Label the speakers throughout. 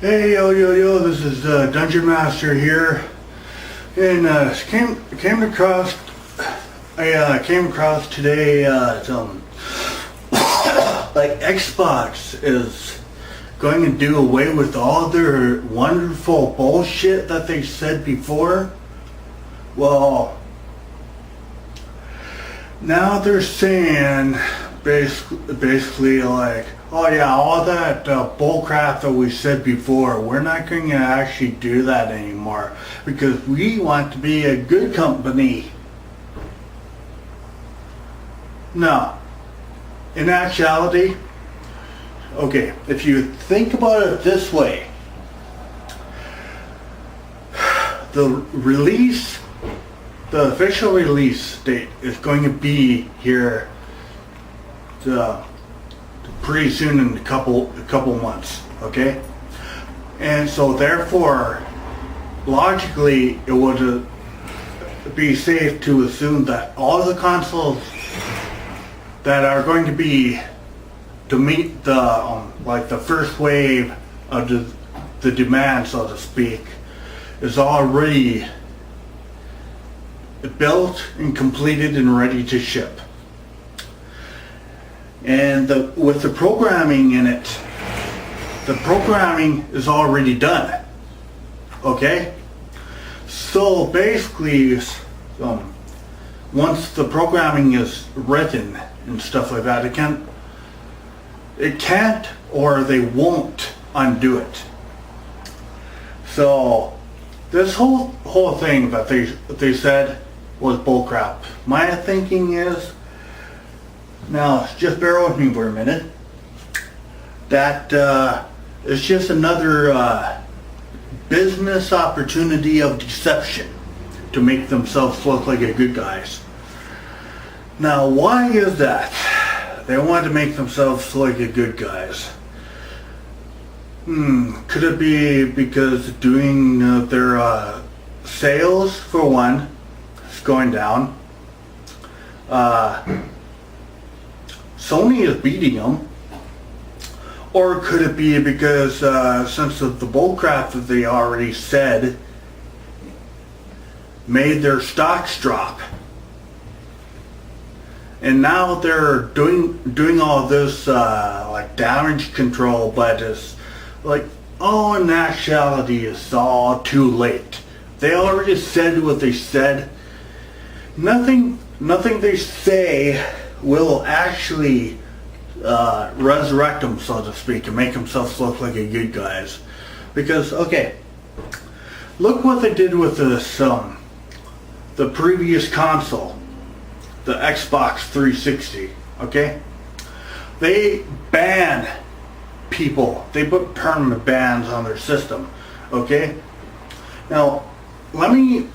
Speaker 1: Hey, yo, this is Dungeon Master here, and came across today some like Xbox is going to do away with all their wonderful bullshit that they said before. Well, now they're saying basically like, oh yeah, all that bullcrap that we said before, we're not going to actually do that anymore because we want to be a good company. No. In actuality, okay, if you think about it this way, the official release date is going to be here pretty soon in a couple months, okay? And so therefore, logically, it would be safe to assume that all the consoles that are going to be to meet the like the first wave of the demand, so to speak, is already built and completed and ready to ship. And with the programming in it, the programming is already done. Okay? So basically, once the programming is written and stuff like that, it can't or they won't undo it. So this whole thing that they said was bullcrap. My thinking is, now just bear with me for a minute, that it's just another business opportunity of deception to make themselves look like a good guys. Now why is that? They want to make themselves look like a good guys. Could it be because doing their sales, for one, is going down? Sony is beating them. Or could it be because since of the bullcrap that they already said made their stocks drop, and now they're doing all this like damage control, but it's like, oh, in actuality it's all too late. They already said what they said. Nothing they say will actually resurrect them, so to speak, and make themselves look like a good guys. Because, okay, look what they did with this the previous console, the Xbox 360. Okay, they ban people. They put permanent bans on their system. Okay, now let me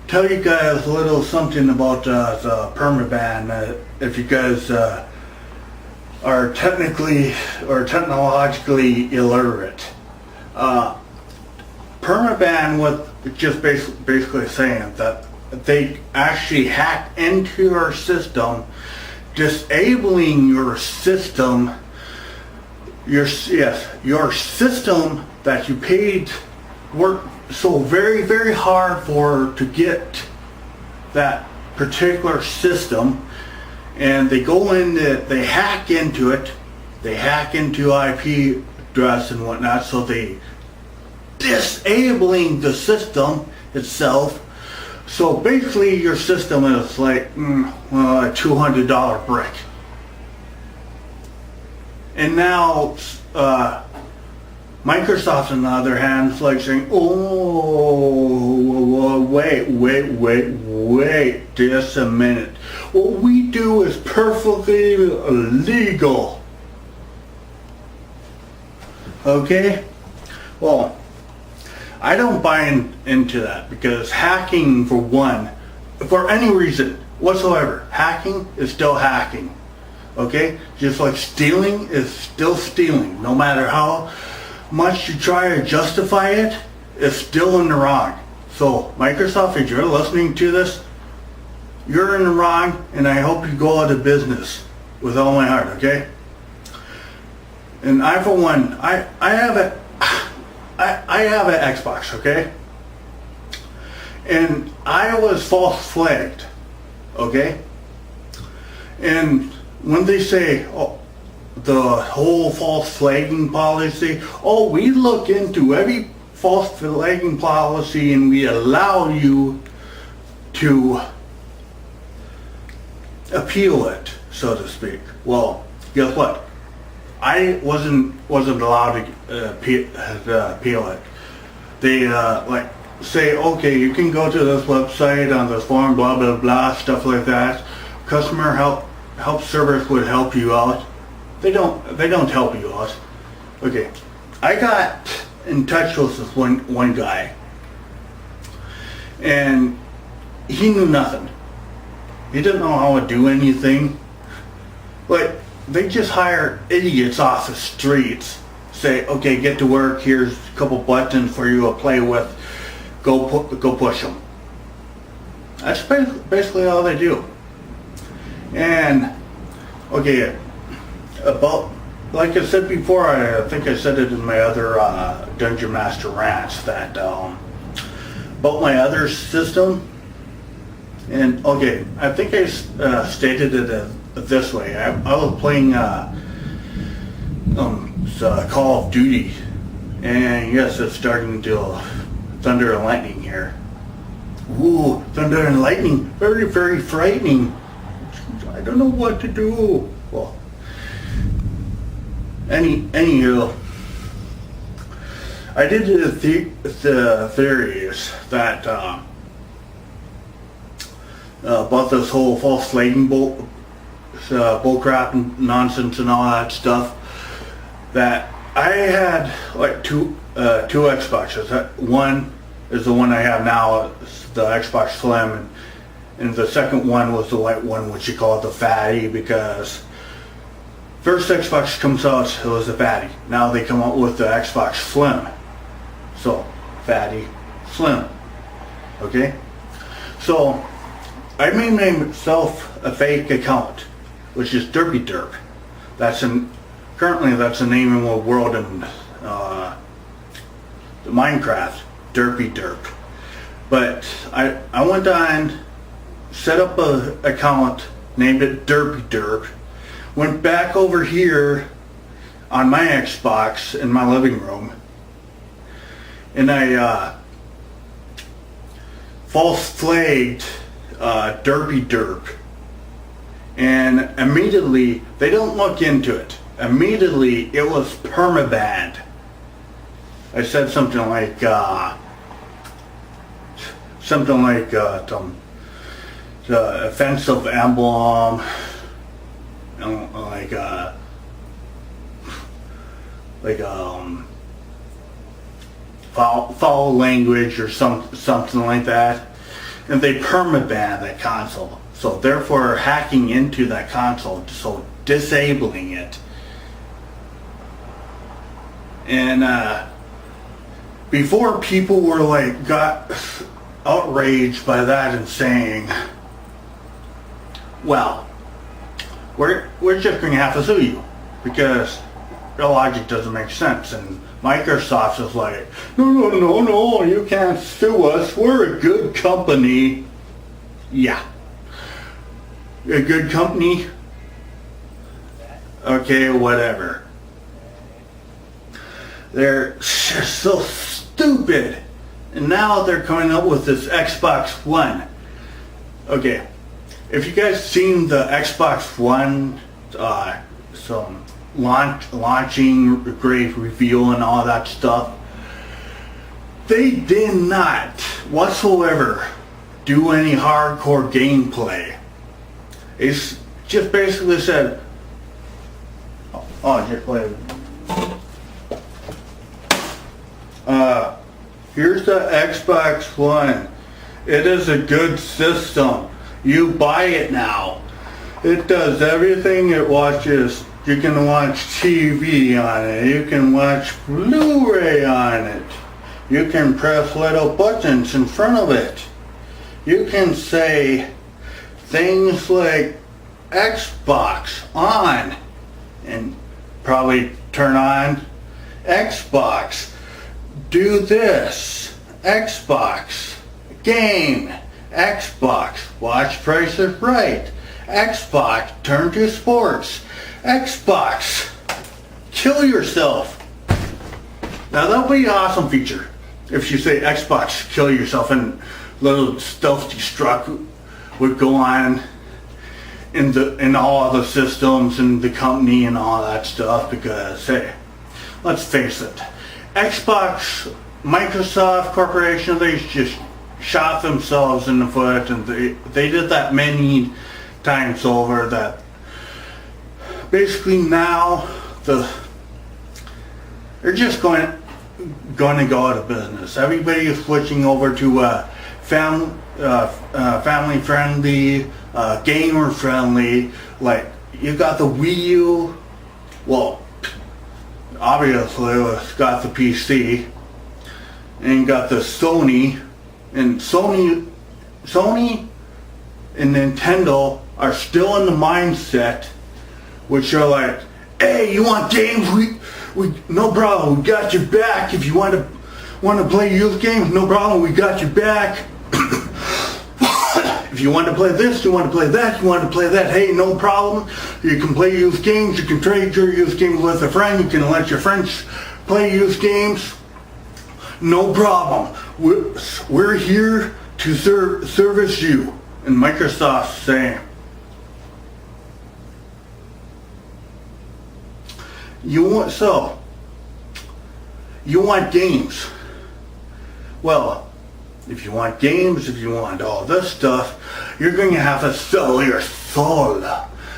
Speaker 1: tell you guys a little something about the permaban, if you guys are technically or technologically illiterate. Permaban was just basically saying that they actually hack into your system, disabling your system, your system that you paid work so very hard to get that particular system, and they go in, they hack into it, they hack into IP address and whatnot, so they disabling the system itself. So basically your system is like a $200 brick. And now Microsoft, on the other hand, is like saying, oh, wait just a minute. What we do is perfectly legal. Okay? Well, I don't buy into that, because hacking, for one, for any reason whatsoever, hacking is still hacking. Okay? Just like stealing is still stealing. No matter how much you try to justify it, it's still in the wrong. So Microsoft, if you're listening to this, you're in the wrong, and I hope you go out of business with all my heart, okay? And I for one, I have a I have an Xbox, okay? And I was false flagged, okay? And when they say, oh, the whole false flagging policy, oh, we look into every false flagging policy and we allow you to appeal it, so to speak. Well, guess what? I wasn't allowed to appeal it. They like say, okay, you can go to this website on this form, blah blah blah, stuff like that. Customer help service would help you out. They don't help you out. Okay, I got in touch with this one guy, and he knew nothing. He didn't know how to do anything. Like, they just hire idiots off the streets. Say, okay, get to work. Here's a couple buttons for you to play with. Go push them. That's basically all they do. And okay, about like I said before, I think I said it in my other Dungeon Master rants that about my other system. And okay, I think I stated it this way. I was playing Call of Duty, and yes, it's starting to thunder and lightning here. Ooh, thunder and lightning, very, very frightening. I don't know what to do. Well, anywho, I did the theories that about this whole false flagging bullcrap and nonsense and all that stuff. That I had like two Xboxes. One is the one I have now, it's the Xbox Slim, and the second one was the white one, which you call it the fatty, because first Xbox comes out, it was the fatty. Now they come out with the Xbox Slim. So, fatty, slim. Okay? So, I made myself a fake account, which is Derpy Derp. Currently that's the name in the world in Minecraft, Derpy Derp. But I went on, set up an account, named it Derpy Derp, went back over here on my Xbox in my living room, and I false flagged Derpy Derp, and immediately, they don't look into it, immediately it was permabanned. I said something like the offensive emblem, foul language or something like that, and they permabanned that console. So therefore, hacking into that console, so disabling it. And before, people were like got outraged by that and saying, well, we're just going to have to sue you because your logic doesn't make sense. And Microsoft is like, no, you can't sue us, we're a good company. Yeah, a good company? Okay, whatever. They're just so stupid. And now they're coming up with this Xbox One. Okay, if you guys seen the Xbox One, some launching, great reveal and all that stuff, they did not whatsoever do any hardcore gameplay. It's just basically said, oh, just play. Here's the Xbox One. It is a good system. You buy it now. It does everything it watches. You can watch TV on it. You can watch Blu-ray on it. You can press little buttons in front of it. You can say things like Xbox on and probably turn on Xbox, do this, Xbox, game, Xbox, watch Price is Right, Xbox, turn to sports, Xbox, kill yourself. Now that would be an awesome feature if you say Xbox, kill yourself, and little self-destruct would go on in all the systems and the company and all that stuff, because hey, let's face it, Xbox, Microsoft Corporation, they just shot themselves in the foot, and they did that many times over, that basically now they're just going to go out of business. Everybody is switching over to family friendly, gamer friendly. Like, you got the Wii U, well, obviously it's got the PC, and you got the Sony, and Sony and Nintendo are still in the mindset, which are like, hey, you want games? We no problem, we got your back. If you want to play youth games, no problem, we got your back. If you want to play this, you want to play that, you want to play that, hey, no problem. You can play youth games, you can trade your youth games with a friend, you can let your friends play youth games. No problem. We're here to service you. And Microsoft's saying, you want games. Well, if you want games, if you want all this stuff, you're going to have to sell your soul.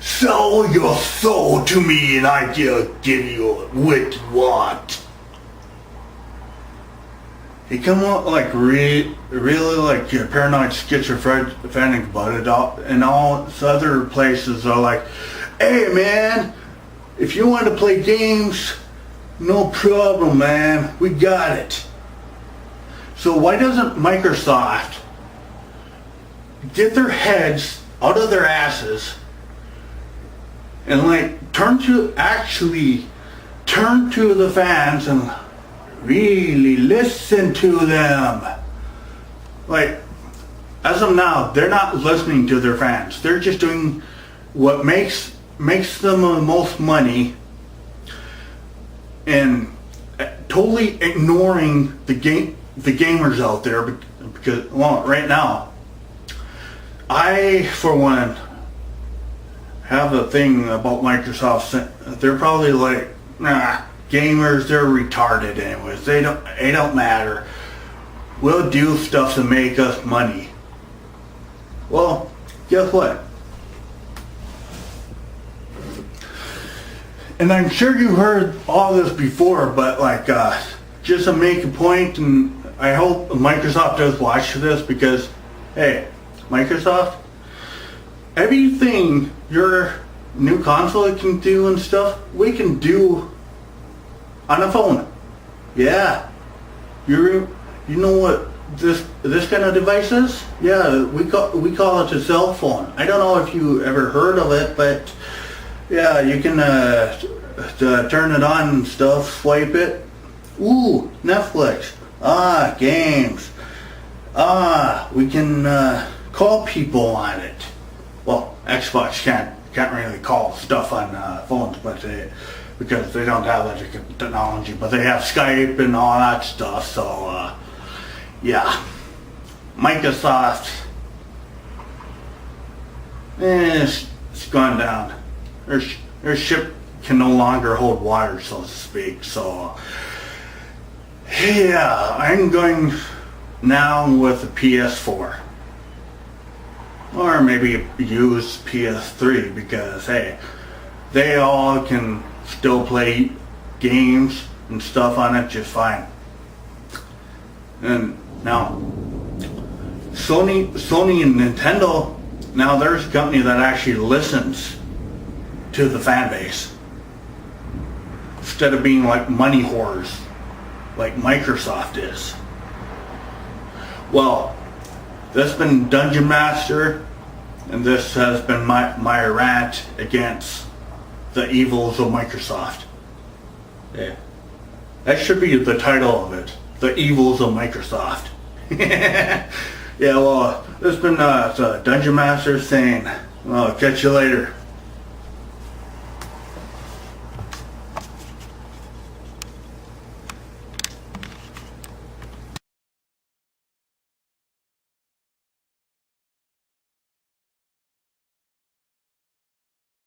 Speaker 1: Sell your soul to me, and I will give you what you want. You come out like really like you're paranoid, schizophrenic about it all, and all other places are like, hey man, if you want to play games, no problem, man, we got it. So why doesn't Microsoft get their heads out of their asses and like turn to the fans and really listen to them? Like, as of now, they're not listening to their fans. They're just doing what makes them the most money, and totally ignoring the gamers out there, because, well, right now, I, for one, have a thing about Microsoft. They're probably like, nah, gamers, they're retarded anyways. They don't matter. We'll do stuff to make us money. Well, guess what? And I'm sure you heard all this before, but like, just to make a point, and I hope Microsoft does watch this, because, hey, Microsoft, everything your new console can do and stuff, we can do on a phone. Yeah. You know what this kind of device is? Yeah, we call it a cell phone. I don't know if you ever heard of it, but yeah, you can turn it on and stuff, swipe it. Ooh, Netflix. Ah, games. Ah, we can call people on it. Well, Xbox can't really call stuff on phones, but because they don't have that technology, but they have Skype and all that stuff. So yeah, Microsoft, it's gone down. Their ship can no longer hold water, so to speak. So yeah, I'm going now with the PS4, or maybe use PS3, because hey, they all can still play games and stuff on it just fine. And now Sony and Nintendo, now there's a company that actually listens to the fan base, instead of being like money whores like Microsoft is. Well, this has been Dungeon Master, and this has been my rant against the evils of Microsoft. Yeah. That should be the title of it. The Evils of Microsoft. Yeah, well, this has been Dungeon Master saying, I'll catch you later.